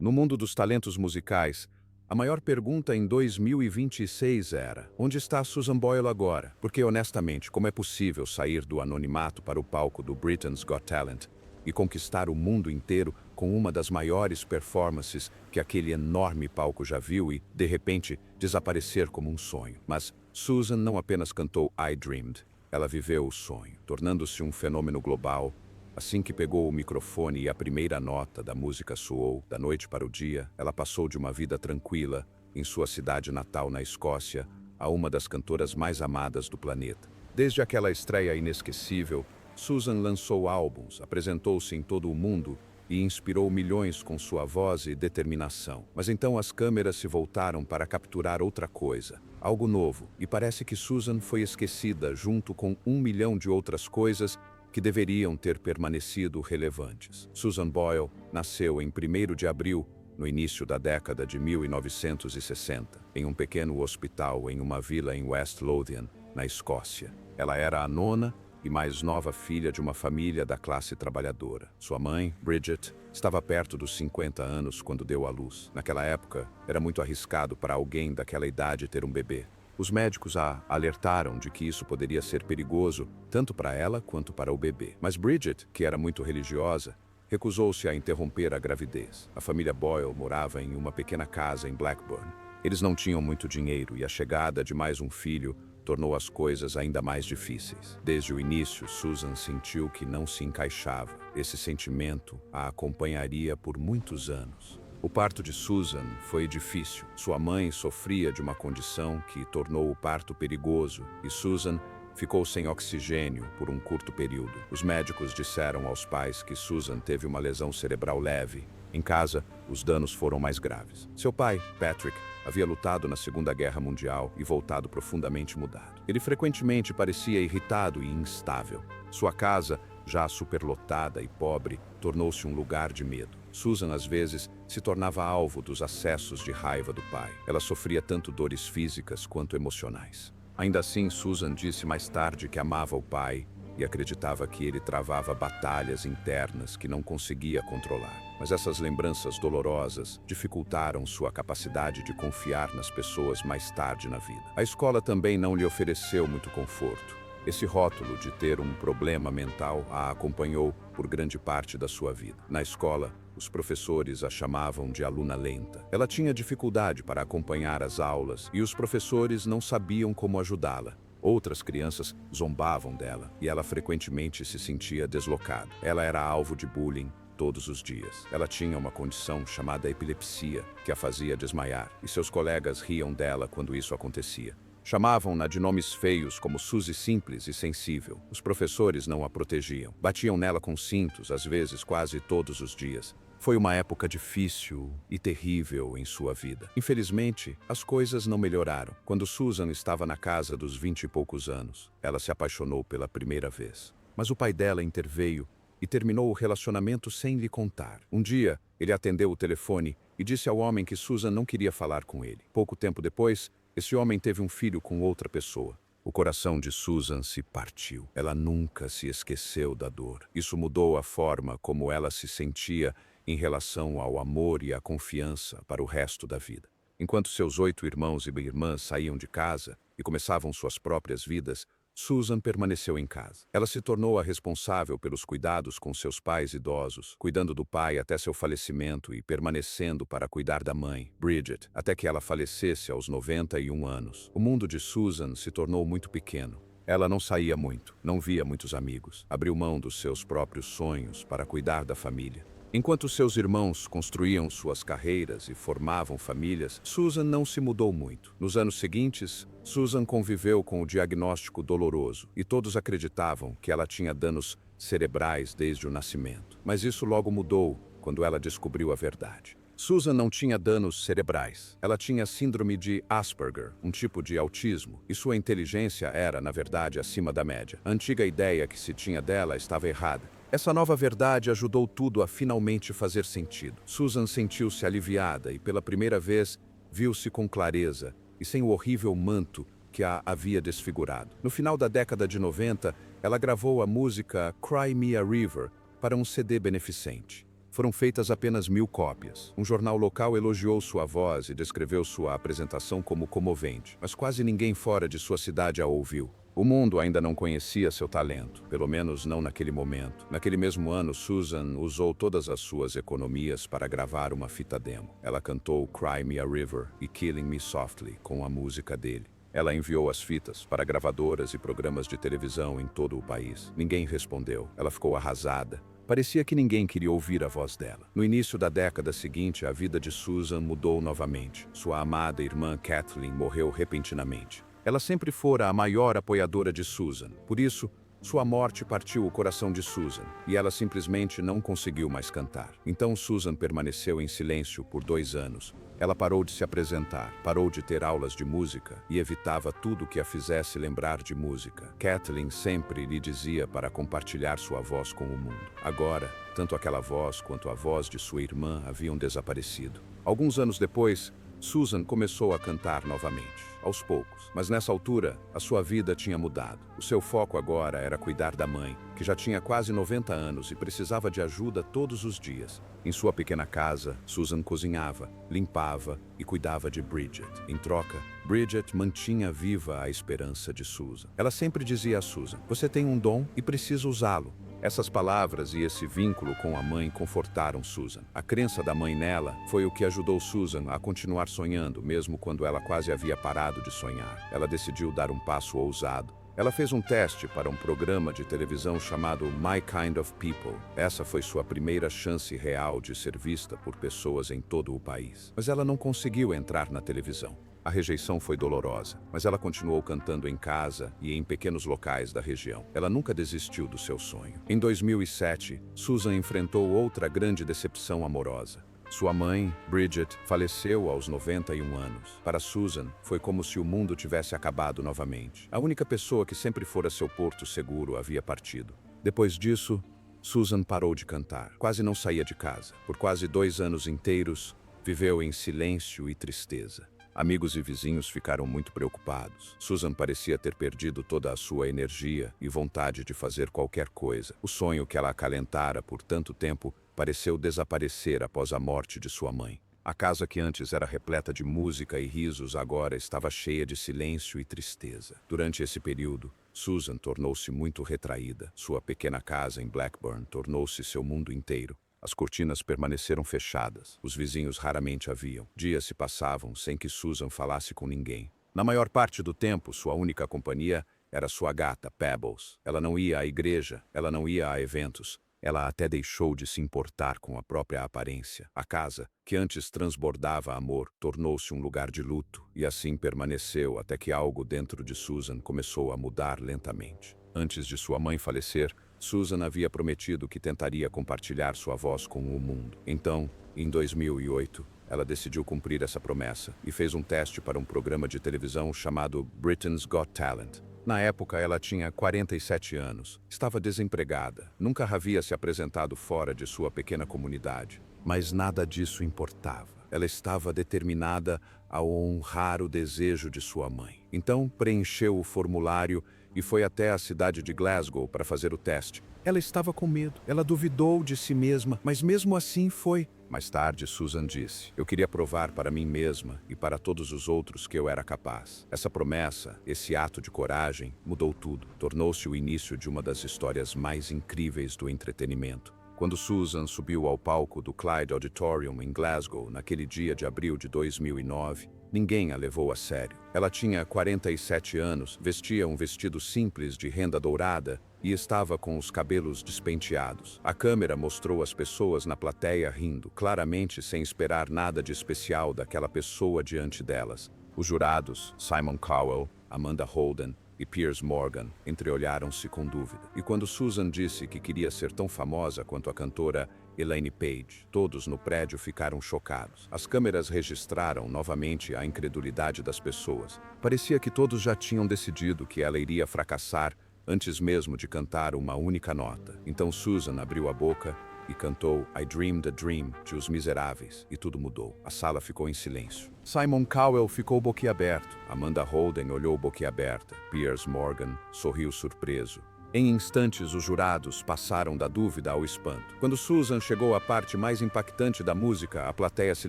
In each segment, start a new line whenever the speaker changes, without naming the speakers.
No mundo dos talentos musicais, a maior pergunta em 2026 era: onde está Susan Boyle agora? Porque, honestamente, como é possível sair do anonimato para o palco do Britain's Got Talent e conquistar o mundo inteiro com uma das maiores performances que aquele enorme palco já viu e, de repente, desaparecer como um sonho? Mas Susan não apenas cantou I Dreamed, ela viveu o sonho, tornando-se um fenômeno global. Assim que pegou o microfone e a primeira nota da música soou, da noite para o dia, ela passou de uma vida tranquila, em sua cidade natal na Escócia, a uma das cantoras mais amadas do planeta. Desde aquela estreia inesquecível, Susan lançou álbuns, apresentou-se em todo o mundo e inspirou milhões com sua voz e determinação. Mas então as câmeras se voltaram para capturar outra coisa, algo novo, e parece que Susan foi esquecida junto com 1 milhão de outras coisas que deveriam ter permanecido relevantes. Susan Boyle nasceu em 1º de abril, no início da década de 1960, em um pequeno hospital em uma vila em West Lothian, na Escócia. Ela era a nona e mais nova filha de uma família da classe trabalhadora. Sua mãe, Bridget, estava perto dos 50 anos quando deu à luz. Naquela época, era muito arriscado para alguém daquela idade ter um bebê. Os médicos a alertaram de que isso poderia ser perigoso, tanto para ela quanto para o bebê. Mas Bridget, que era muito religiosa, recusou-se a interromper a gravidez. A família Boyle morava em uma pequena casa em Blackburn. Eles não tinham muito dinheiro e a chegada de mais um filho tornou as coisas ainda mais difíceis. Desde o início, Susan sentiu que não se encaixava. Esse sentimento a acompanharia por muitos anos. O parto de Susan foi difícil. Sua mãe sofria de uma condição que tornou o parto perigoso e Susan ficou sem oxigênio por um curto período. Os médicos disseram aos pais que Susan teve uma lesão cerebral leve. Em casa, os danos foram mais graves. Seu pai, Patrick, havia lutado na Segunda Guerra Mundial e voltado profundamente mudado. Ele frequentemente parecia irritado e instável. Sua casa, já superlotada e pobre, tornou-se um lugar de medo. Susan, às vezes, se tornava alvo dos acessos de raiva do pai. Ela sofria tanto dores físicas quanto emocionais. Ainda assim, Susan disse mais tarde que amava o pai e acreditava que ele travava batalhas internas que não conseguia controlar. Mas essas lembranças dolorosas dificultaram sua capacidade de confiar nas pessoas mais tarde na vida. A escola também não lhe ofereceu muito conforto. Esse rótulo de ter um problema mental a acompanhou por grande parte da sua vida. Na escola, os professores a chamavam de aluna lenta. Ela tinha dificuldade para acompanhar as aulas e os professores não sabiam como ajudá-la. Outras crianças zombavam dela e ela frequentemente se sentia deslocada. Ela era alvo de bullying todos os dias. Ela tinha uma condição chamada epilepsia, que a fazia desmaiar, e seus colegas riam dela quando isso acontecia. Chamavam-na de nomes feios como Suzy Simples e Sensível. Os professores não a protegiam. Batiam nela com cintos, às vezes quase todos os dias. Foi uma época difícil e terrível em sua vida. Infelizmente, as coisas não melhoraram. Quando Susan estava na casa dos 20 e poucos anos, ela se apaixonou pela primeira vez. Mas o pai dela interveio e terminou o relacionamento sem lhe contar. Um dia, ele atendeu o telefone e disse ao homem que Susan não queria falar com ele. Pouco tempo depois, esse homem teve um filho com outra pessoa. O coração de Susan se partiu. Ela nunca se esqueceu da dor. Isso mudou a forma como ela se sentia em relação ao amor e à confiança para o resto da vida. Enquanto seus 8 irmãos e irmãs saíam de casa e começavam suas próprias vidas, Susan permaneceu em casa. Ela se tornou a responsável pelos cuidados com seus pais idosos, cuidando do pai até seu falecimento e permanecendo para cuidar da mãe, Bridget, até que ela falecesse aos 91 anos. O mundo de Susan se tornou muito pequeno. Ela não saía muito, não via muitos amigos, abriu mão dos seus próprios sonhos para cuidar da família. Enquanto seus irmãos construíam suas carreiras e formavam famílias, Susan não se mudou muito. Nos anos seguintes, Susan conviveu com o diagnóstico doloroso e todos acreditavam que ela tinha danos cerebrais desde o nascimento. Mas isso logo mudou quando ela descobriu a verdade. Susan não tinha danos cerebrais. Ela tinha síndrome de Asperger, um tipo de autismo, e sua inteligência era, na verdade, acima da média. A antiga ideia que se tinha dela estava errada. Essa nova verdade ajudou tudo a finalmente fazer sentido. Susan sentiu-se aliviada e, pela primeira vez, viu-se com clareza e sem o horrível manto que a havia desfigurado. No final da década de 90, ela gravou a música Cry Me a River para um CD beneficente. Foram feitas apenas 1000 cópias. Um jornal local elogiou sua voz e descreveu sua apresentação como comovente, mas quase ninguém fora de sua cidade a ouviu. O mundo ainda não conhecia seu talento, pelo menos não naquele momento. Naquele mesmo ano, Susan usou todas as suas economias para gravar uma fita demo. Ela cantou Cry Me a River e Killing Me Softly com a música dele. Ela enviou as fitas para gravadoras e programas de televisão em todo o país. Ninguém respondeu. Ela ficou arrasada. Parecia que ninguém queria ouvir a voz dela. No início da década seguinte, a vida de Susan mudou novamente. Sua amada irmã Kathleen morreu repentinamente. Ela sempre fora a maior apoiadora de Susan. Por isso, sua morte partiu o coração de Susan, e ela simplesmente não conseguiu mais cantar. Então Susan permaneceu em silêncio por 2 anos. Ela parou de se apresentar, parou de ter aulas de música e evitava tudo que a fizesse lembrar de música. Kathleen sempre lhe dizia para compartilhar sua voz com o mundo. Agora, tanto aquela voz quanto a voz de sua irmã haviam desaparecido. Alguns anos depois, Susan começou a cantar novamente, aos poucos. Mas nessa altura, a sua vida tinha mudado. O seu foco agora era cuidar da mãe, que já tinha quase 90 anos e precisava de ajuda todos os dias. Em sua pequena casa, Susan cozinhava, limpava e cuidava de Bridget. Em troca, Bridget mantinha viva a esperança de Susan. Ela sempre dizia a Susan: "Você tem um dom e precisa usá-lo." Essas palavras e esse vínculo com a mãe confortaram Susan. A crença da mãe nela foi o que ajudou Susan a continuar sonhando, mesmo quando ela quase havia parado de sonhar. Ela decidiu dar um passo ousado. Ela fez um teste para um programa de televisão chamado My Kind of People. Essa foi sua primeira chance real de ser vista por pessoas em todo o país. Mas ela não conseguiu entrar na televisão. A rejeição foi dolorosa, mas ela continuou cantando em casa e em pequenos locais da região. Ela nunca desistiu do seu sonho. Em 2007, Susan enfrentou outra grande decepção amorosa. Sua mãe, Bridget, faleceu aos 91 anos. Para Susan, foi como se o mundo tivesse acabado novamente. A única pessoa que sempre fora seu porto seguro havia partido. Depois disso, Susan parou de cantar. Quase não saía de casa. Por quase 2 anos inteiros, viveu em silêncio e tristeza. Amigos e vizinhos ficaram muito preocupados. Susan parecia ter perdido toda a sua energia e vontade de fazer qualquer coisa. O sonho que ela acalentara por tanto tempo pareceu desaparecer após a morte de sua mãe. A casa que antes era repleta de música e risos agora estava cheia de silêncio e tristeza. Durante esse período, Susan tornou-se muito retraída. Sua pequena casa em Blackburn tornou-se seu mundo inteiro. As cortinas permaneceram fechadas. Os vizinhos raramente a viam. Dias se passavam sem que Susan falasse com ninguém. Na maior parte do tempo, sua única companhia era sua gata, Pebbles. Ela não ia à igreja, ela não ia a eventos. Ela até deixou de se importar com a própria aparência. A casa, que antes transbordava amor, tornou-se um lugar de luto, e assim permaneceu até que algo dentro de Susan começou a mudar lentamente. Antes de sua mãe falecer, Susan havia prometido que tentaria compartilhar sua voz com o mundo. Então, em 2008, ela decidiu cumprir essa promessa e fez um teste para um programa de televisão chamado Britain's Got Talent. Na época, ela tinha 47 anos, estava desempregada, nunca havia se apresentado fora de sua pequena comunidade. Mas nada disso importava. Ela estava determinada a honrar o desejo de sua mãe. Então, preencheu o formulário e foi até a cidade de Glasgow para fazer o teste. Ela estava com medo, ela duvidou de si mesma, mas mesmo assim foi. Mais tarde, Susan disse: "Eu queria provar para mim mesma e para todos os outros que eu era capaz." Essa promessa, esse ato de coragem, mudou tudo. Tornou-se o início de uma das histórias mais incríveis do entretenimento. Quando Susan subiu ao palco do Clyde Auditorium em Glasgow, naquele dia de abril de 2009, ninguém a levou a sério. Ela tinha 47 anos, vestia um vestido simples de renda dourada e estava com os cabelos despenteados. A câmera mostrou as pessoas na plateia rindo, claramente sem esperar nada de especial daquela pessoa diante delas. Os jurados, Simon Cowell, Amanda Holden e Piers Morgan, entreolharam-se com dúvida. E quando Susan disse que queria ser tão famosa quanto a cantora Elaine Paige, todos no prédio ficaram chocados. As câmeras registraram novamente a incredulidade das pessoas. Parecia que todos já tinham decidido que ela iria fracassar antes mesmo de cantar uma única nota. Então Susan abriu a boca e cantou I Dreamed a Dream, de Os Miseráveis, e tudo mudou. A sala ficou em silêncio. Simon Cowell ficou boquiaberto. Amanda Holden olhou boquiaberta. Piers Morgan sorriu surpreso. Em instantes, os jurados passaram da dúvida ao espanto. Quando Susan chegou à parte mais impactante da música, a plateia se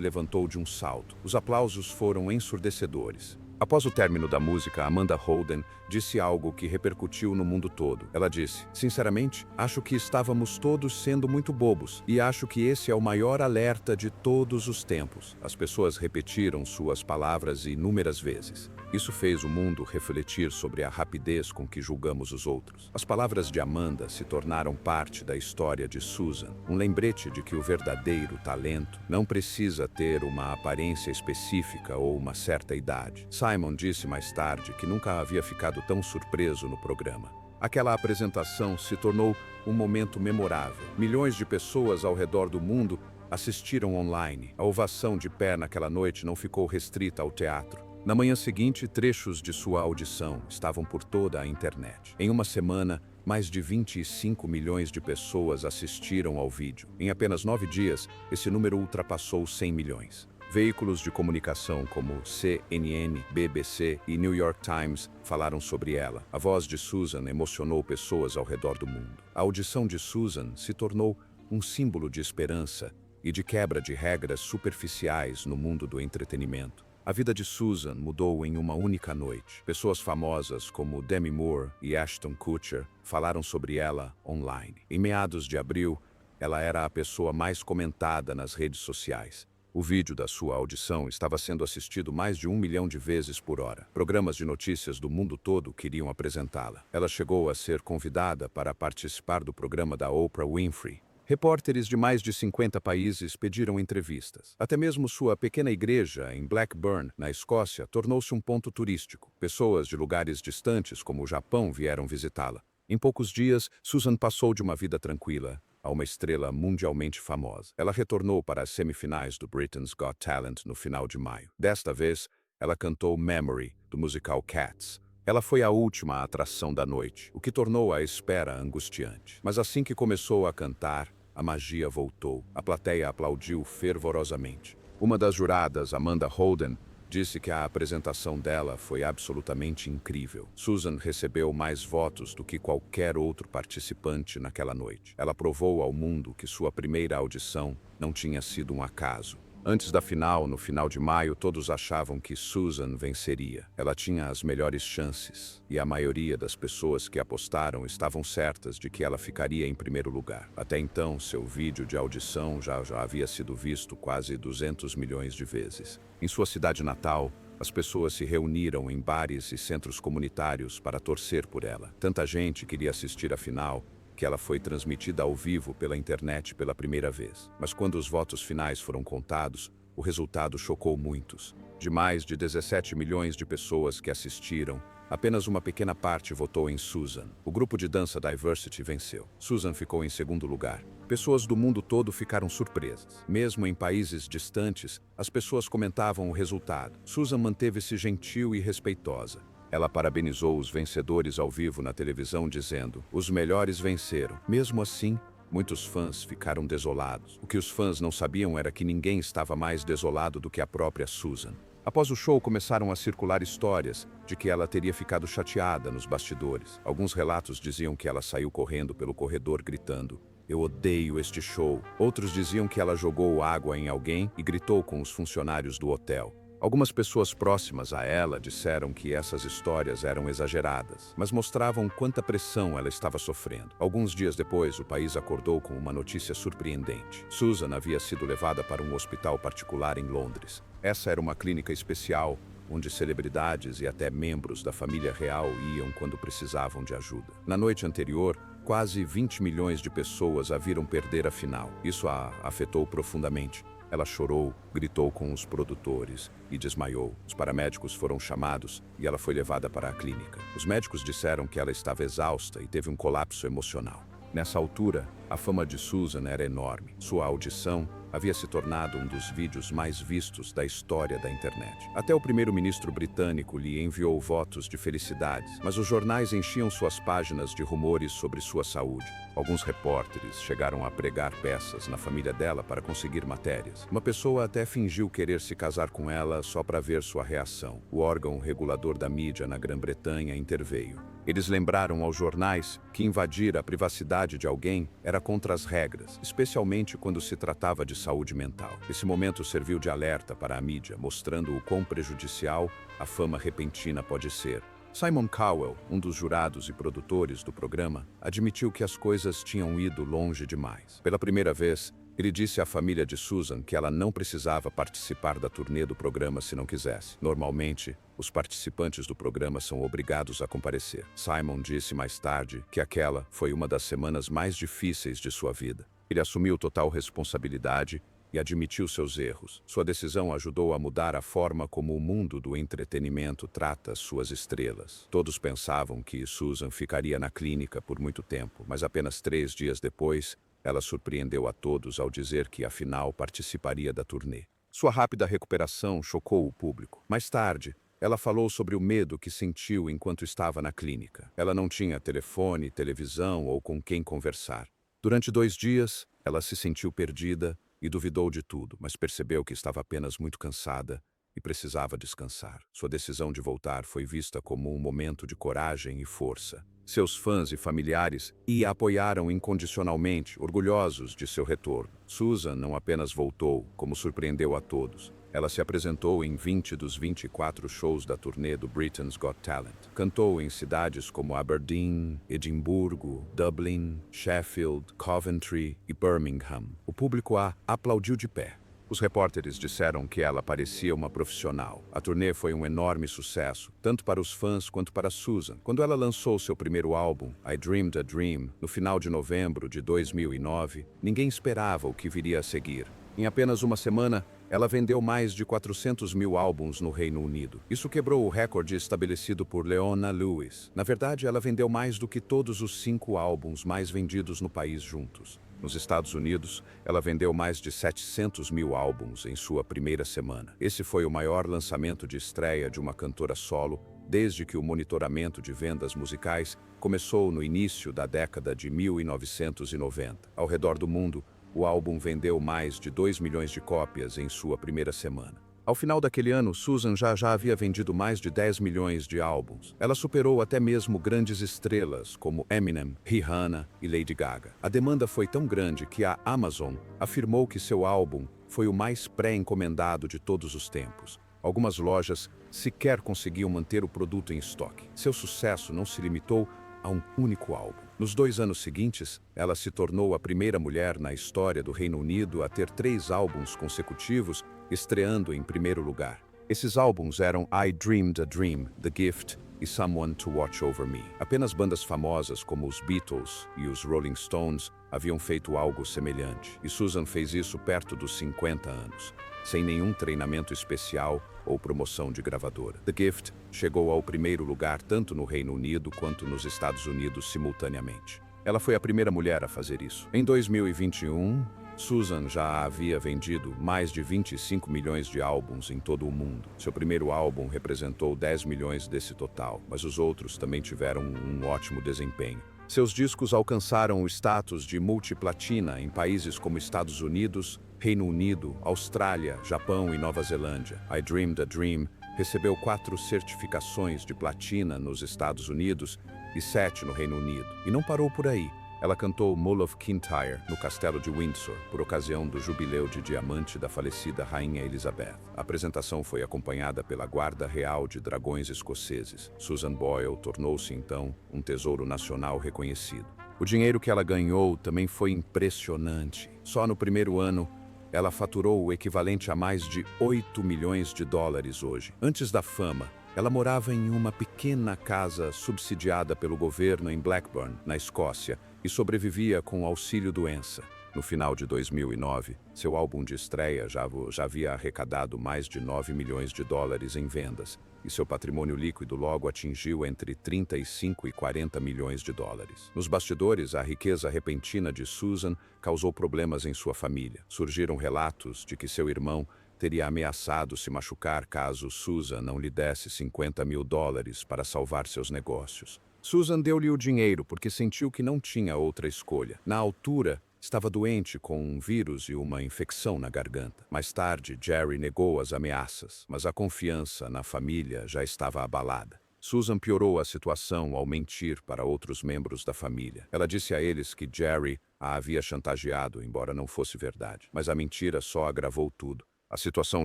levantou de um salto. Os aplausos foram ensurdecedores. Após o término da música, Amanda Holden disse algo que repercutiu no mundo todo. Ela disse: "Sinceramente, acho que estávamos todos sendo muito bobos, e acho que esse é o maior alerta de todos os tempos." As pessoas repetiram suas palavras inúmeras vezes. Isso fez o mundo refletir sobre a rapidez com que julgamos os outros. As palavras de Amanda se tornaram parte da história de Susan, um lembrete de que o verdadeiro talento não precisa ter uma aparência específica ou uma certa idade. Simon disse mais tarde que nunca havia ficado tão surpreso no programa. Aquela apresentação se tornou um momento memorável. Milhões de pessoas ao redor do mundo assistiram online. A ovação de pé naquela noite não ficou restrita ao teatro. Na manhã seguinte, trechos de sua audição estavam por toda a internet. Em uma semana, mais de 25 milhões de pessoas assistiram ao vídeo. Em apenas 9 dias, esse número ultrapassou 100 milhões. Veículos de comunicação como CNN, BBC e New York Times falaram sobre ela. A voz de Susan emocionou pessoas ao redor do mundo. A audição de Susan se tornou um símbolo de esperança e de quebra de regras superficiais no mundo do entretenimento. A vida de Susan mudou em uma única noite. Pessoas famosas como Demi Moore e Ashton Kutcher falaram sobre ela online. Em meados de abril, ela era a pessoa mais comentada nas redes sociais. O vídeo da sua audição estava sendo assistido mais de 1 milhão de vezes por hora. Programas de notícias do mundo todo queriam apresentá-la. Ela chegou a ser convidada para participar do programa da Oprah Winfrey. Repórteres de mais de 50 países pediram entrevistas. Até mesmo sua pequena igreja em Blackburn, na Escócia, tornou-se um ponto turístico. Pessoas de lugares distantes, como o Japão, vieram visitá-la. Em poucos dias, Susan passou de uma vida tranquila a uma estrela mundialmente famosa. Ela retornou para as semifinais do Britain's Got Talent no final de maio. Desta vez, ela cantou Memory, do musical Cats. Ela foi a última atração da noite, o que tornou a espera angustiante. Mas assim que começou a cantar, a magia voltou. A plateia aplaudiu fervorosamente. Uma das juradas, Amanda Holden, disse que a apresentação dela foi absolutamente incrível. Susan recebeu mais votos do que qualquer outro participante naquela noite. Ela provou ao mundo que sua primeira audição não tinha sido um acaso. Antes da final, no final de maio, todos achavam que Susan venceria. Ela tinha as melhores chances, e a maioria das pessoas que apostaram estavam certas de que ela ficaria em primeiro lugar. Até então, seu vídeo de audição já havia sido visto quase 200 milhões de vezes. Em sua cidade natal, as pessoas se reuniram em bares e centros comunitários para torcer por ela. Tanta gente queria assistir a final que ela foi transmitida ao vivo pela internet pela primeira vez. Mas quando os votos finais foram contados, o resultado chocou muitos. De mais de 17 milhões de pessoas que assistiram, apenas uma pequena parte votou em Susan. O grupo de dança Diversity venceu. Susan ficou em segundo lugar. Pessoas do mundo todo ficaram surpresas. Mesmo em países distantes, as pessoas comentavam o resultado. Susan manteve-se gentil e respeitosa. Ela parabenizou os vencedores ao vivo na televisão, dizendo: "Os melhores venceram." Mesmo assim, muitos fãs ficaram desolados. O que os fãs não sabiam era que ninguém estava mais desolado do que a própria Susan. Após o show, começaram a circular histórias de que ela teria ficado chateada nos bastidores. Alguns relatos diziam que ela saiu correndo pelo corredor gritando: "Eu odeio este show." Outros diziam que ela jogou água em alguém e gritou com os funcionários do hotel. Algumas pessoas próximas a ela disseram que essas histórias eram exageradas, mas mostravam quanta pressão ela estava sofrendo. Alguns dias depois, o país acordou com uma notícia surpreendente. Susan havia sido levada para um hospital particular em Londres. Essa era uma clínica especial, onde celebridades e até membros da família real iam quando precisavam de ajuda. Na noite anterior, quase 20 milhões de pessoas a viram perder a final. Isso a afetou profundamente. Ela chorou, gritou com os produtores e desmaiou. Os paramédicos foram chamados e ela foi levada para a clínica. Os médicos disseram que ela estava exausta e teve um colapso emocional. Nessa altura, a fama de Susan era enorme. Sua audição havia se tornado um dos vídeos mais vistos da história da internet. Até o primeiro-ministro britânico lhe enviou votos de felicidades, mas os jornais enchiam suas páginas de rumores sobre sua saúde. Alguns repórteres chegaram a pregar peças na família dela para conseguir matérias. Uma pessoa até fingiu querer se casar com ela só para ver sua reação. O órgão regulador da mídia na Grã-Bretanha interveio. Eles lembraram aos jornais que invadir a privacidade de alguém era contra as regras, especialmente quando se tratava de saúde mental. Esse momento serviu de alerta para a mídia, mostrando o quão prejudicial a fama repentina pode ser. Simon Cowell, um dos jurados e produtores do programa, admitiu que as coisas tinham ido longe demais. Pela primeira vez, ele disse à família de Susan que ela não precisava participar da turnê do programa se não quisesse. Normalmente, os participantes do programa são obrigados a comparecer. Simon disse mais tarde que aquela foi uma das semanas mais difíceis de sua vida. Ele assumiu total responsabilidade e admitiu seus erros. Sua decisão ajudou a mudar a forma como o mundo do entretenimento trata suas estrelas. Todos pensavam que Susan ficaria na clínica por muito tempo, mas apenas 3 dias depois, ela surpreendeu a todos ao dizer que, afinal, participaria da turnê. Sua rápida recuperação chocou o público. Mais tarde, ela falou sobre o medo que sentiu enquanto estava na clínica. Ela não tinha telefone, televisão ou com quem conversar. Durante 2 dias, ela se sentiu perdida e duvidou de tudo, mas percebeu que estava apenas muito cansada e precisava descansar. Sua decisão de voltar foi vista como um momento de coragem e força. Seus fãs e familiares a apoiaram incondicionalmente, orgulhosos de seu retorno. Susan não apenas voltou, como surpreendeu a todos. Ela se apresentou em 20 dos 24 shows da turnê do Britain's Got Talent. Cantou em cidades como Aberdeen, Edimburgo, Dublin, Sheffield, Coventry e Birmingham. O público a aplaudiu de pé. Os repórteres disseram que ela parecia uma profissional. A turnê foi um enorme sucesso, tanto para os fãs quanto para Susan. Quando ela lançou seu primeiro álbum, I Dreamed a Dream, no final de novembro de 2009, ninguém esperava o que viria a seguir. Em apenas uma semana, ela vendeu mais de 400 mil álbuns no Reino Unido. Isso quebrou o recorde estabelecido por Leona Lewis. Na verdade, ela vendeu mais do que todos os 5 álbuns mais vendidos no país juntos. Nos Estados Unidos, ela vendeu mais de 700 mil álbuns em sua primeira semana. Esse foi o maior lançamento de estreia de uma cantora solo desde que o monitoramento de vendas musicais começou no início da década de 1990. Ao redor do mundo, o álbum vendeu mais de 2 milhões de cópias em sua primeira semana. Ao final daquele ano, Susan já havia vendido mais de 10 milhões de álbuns. Ela superou até mesmo grandes estrelas como Eminem, Rihanna e Lady Gaga. A demanda foi tão grande que a Amazon afirmou que seu álbum foi o mais pré-encomendado de todos os tempos. Algumas lojas sequer conseguiam manter o produto em estoque. Seu sucesso não se limitou a um único álbum. Nos 2 anos seguintes, ela se tornou a primeira mulher na história do Reino Unido a ter 3 álbuns consecutivos estreando em primeiro lugar. Esses álbuns eram I Dreamed a Dream, The Gift e Someone to Watch Over Me. Apenas bandas famosas como os Beatles e os Rolling Stones haviam feito algo semelhante, e Susan fez isso perto dos 50 anos, sem nenhum treinamento especial ou promoção de gravadora. The Gift chegou ao primeiro lugar tanto no Reino Unido quanto nos Estados Unidos simultaneamente. Ela foi a primeira mulher a fazer isso. Em 2021, Susan já havia vendido mais de 25 milhões de álbuns em todo o mundo. Seu primeiro álbum representou 10 milhões desse total, mas os outros também tiveram um ótimo desempenho. Seus discos alcançaram o status de multiplatina em países como Estados Unidos, Reino Unido, Austrália, Japão e Nova Zelândia. I Dreamed a Dream recebeu 4 certificações de platina nos Estados Unidos e 7 no Reino Unido. E não parou por aí. Ela cantou Mull of Kintyre no Castelo de Windsor, por ocasião do jubileu de diamante da falecida Rainha Elizabeth. A apresentação foi acompanhada pela Guarda Real de Dragões Escoceses. Susan Boyle tornou-se, então, um tesouro nacional reconhecido. O dinheiro que ela ganhou também foi impressionante. Só no primeiro ano, ela faturou o equivalente a mais de 8 milhões de dólares hoje. Antes da fama, ela morava em uma pequena casa subsidiada pelo governo em Blackburn, na Escócia, e sobrevivia com auxílio-doença. No final de 2009, seu álbum de estreia já havia arrecadado mais de 9 milhões de dólares em vendas, e seu patrimônio líquido logo atingiu entre 35 e 40 milhões de dólares. Nos bastidores, a riqueza repentina de Susan causou problemas em sua família. Surgiram relatos de que seu irmão teria ameaçado se machucar caso Susan não lhe desse 50 mil dólares para salvar seus negócios. Susan deu-lhe o dinheiro porque sentiu que não tinha outra escolha. Na altura, estava doente com um vírus e uma infecção na garganta. Mais tarde, Jerry negou as ameaças, mas a confiança na família já estava abalada. Susan piorou a situação ao mentir para outros membros da família. Ela disse a eles que Jerry a havia chantageado, embora não fosse verdade. Mas a mentira só agravou tudo. A situação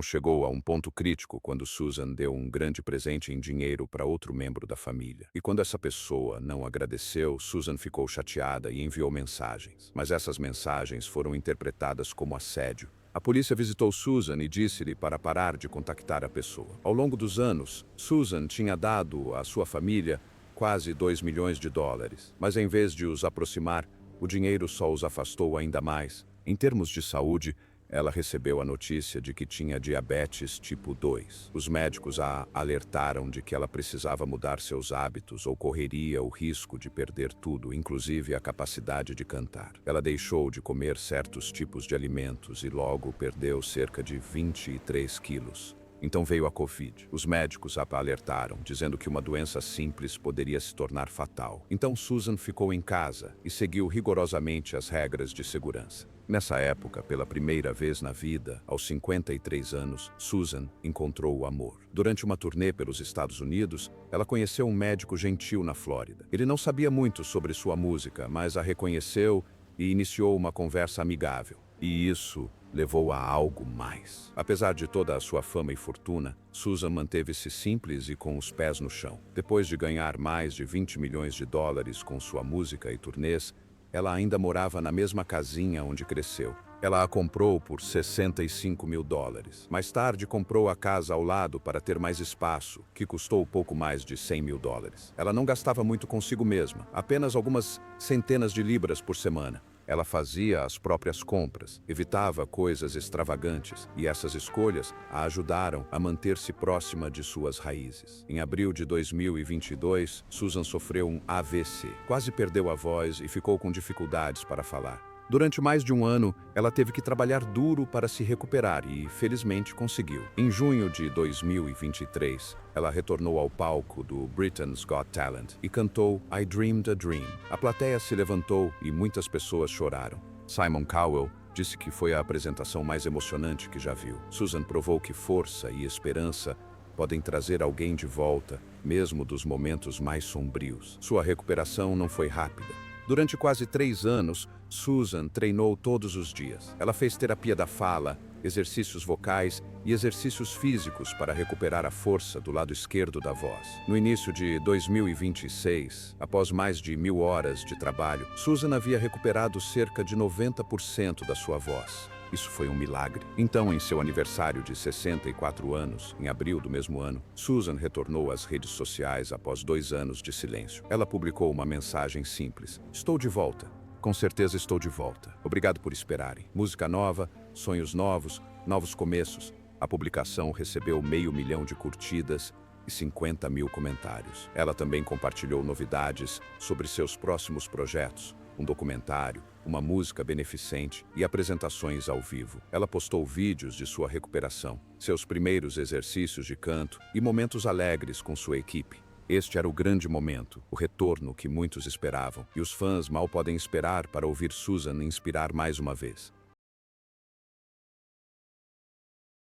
chegou a um ponto crítico quando Susan deu um grande presente em dinheiro para outro membro da família. E quando essa pessoa não agradeceu, Susan ficou chateada e enviou mensagens. Mas essas mensagens foram interpretadas como assédio. A polícia visitou Susan e disse-lhe para parar de contactar a pessoa. Ao longo dos anos, Susan tinha dado à sua família quase 2 milhões de dólares. Mas em vez de os aproximar, o dinheiro só os afastou ainda mais. Em termos de saúde, ela recebeu a notícia de que tinha diabetes tipo 2. Os médicos a alertaram de que ela precisava mudar seus hábitos ou correria o risco de perder tudo, inclusive a capacidade de cantar. Ela deixou de comer certos tipos de alimentos e logo perdeu cerca de 23 quilos. Então veio a Covid. Os médicos a alertaram, dizendo que uma doença simples poderia se tornar fatal. Então Susan ficou em casa e seguiu rigorosamente as regras de segurança. Nessa época, pela primeira vez na vida, aos 53 anos, Susan encontrou o amor. Durante uma turnê pelos Estados Unidos, ela conheceu um médico gentil na Flórida. Ele não sabia muito sobre sua música, mas a reconheceu e iniciou uma conversa amigável. E isso levou a algo mais. Apesar de toda a sua fama e fortuna, Susan manteve-se simples e com os pés no chão. Depois de ganhar mais de 20 milhões de dólares com sua música e turnês, ela ainda morava na mesma casinha onde cresceu. Ela a comprou por 65 mil dólares. Mais tarde, comprou a casa ao lado para ter mais espaço, que custou pouco mais de 100 mil dólares. Ela não gastava muito consigo mesma, apenas algumas centenas de libras por semana. Ela fazia as próprias compras, evitava coisas extravagantes, e essas escolhas a ajudaram a manter-se próxima de suas raízes. Em abril de 2022, Susan sofreu um AVC. Quase perdeu a voz e ficou com dificuldades para falar. Durante mais de um ano, ela teve que trabalhar duro para se recuperar e, felizmente, conseguiu. Em junho de 2023, ela retornou ao palco do Britain's Got Talent e cantou I Dreamed a Dream. A plateia se levantou e muitas pessoas choraram. Simon Cowell disse que foi a apresentação mais emocionante que já viu. Susan provou que força e esperança podem trazer alguém de volta, mesmo dos momentos mais sombrios. Sua recuperação não foi rápida. Durante quase 3 anos, Susan treinou todos os dias. Ela fez terapia da fala, exercícios vocais e exercícios físicos para recuperar a força do lado esquerdo da voz. No início de 2026, após mais de 1.000 horas de trabalho, Susan havia recuperado cerca de 90% da sua voz. Isso foi um milagre. Então, em seu aniversário de 64 anos, em abril do mesmo ano, Susan retornou às redes sociais após 2 anos de silêncio. Ela publicou uma mensagem simples: "Estou de volta. Com certeza estou de volta. Obrigado por esperarem. Música nova, sonhos novos, novos começos." A publicação recebeu 500 mil de curtidas e 50 mil comentários. Ela também compartilhou novidades sobre seus próximos projetos, um documentário, uma música beneficente e apresentações ao vivo. Ela postou vídeos de sua recuperação, seus primeiros exercícios de canto e momentos alegres com sua equipe. Este era o grande momento, o retorno que muitos esperavam, e os fãs mal podem esperar para ouvir Susan inspirar mais uma vez.